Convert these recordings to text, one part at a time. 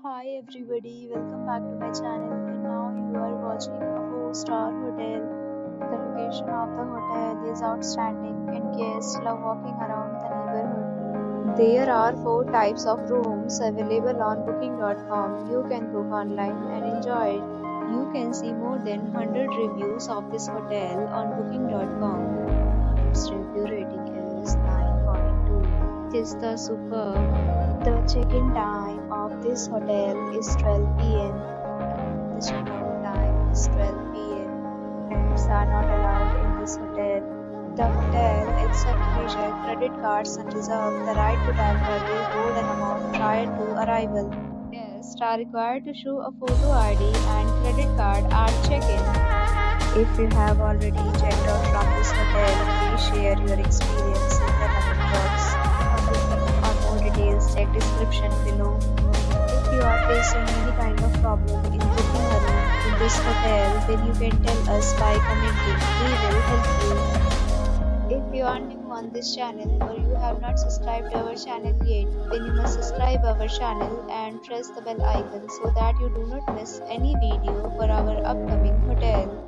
Hi everybody, welcome back to my channel and now you are watching a 4-star hotel. The location of the hotel is outstanding and guests love walking around the neighborhood. There are 4 types of rooms available on booking.com. You can book online and enjoy it. You can see more than 100 reviews of this hotel on booking.com. Its review rating is 9.2. It is the superb. The check-in time of this hotel is 12 p.m. and the check-out time is 12 p.m. Pets are not allowed in this hotel. The hotel accepts major credit cards and reserves the right to temporarily hold an amount prior to arrival. Guests are required to show a photo ID and credit card at check-in. If you have already checked out from this hotel, please share your experience in the comment box. For more details, check description below. If you are facing any kind of problem in booking a room in this hotel, then you can tell us by commenting. We will help you. If you are new on this channel or you have not subscribed our channel yet, then you must subscribe our channel and press the bell icon so that you do not miss any video for our upcoming hotel.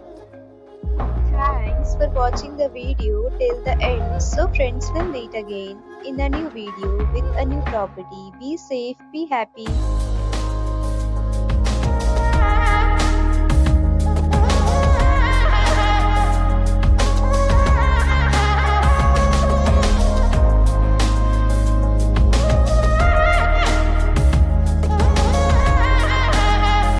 Thanks for watching the video till the end. So friends, will meet again in a new video with a new property. Be safe, be happy.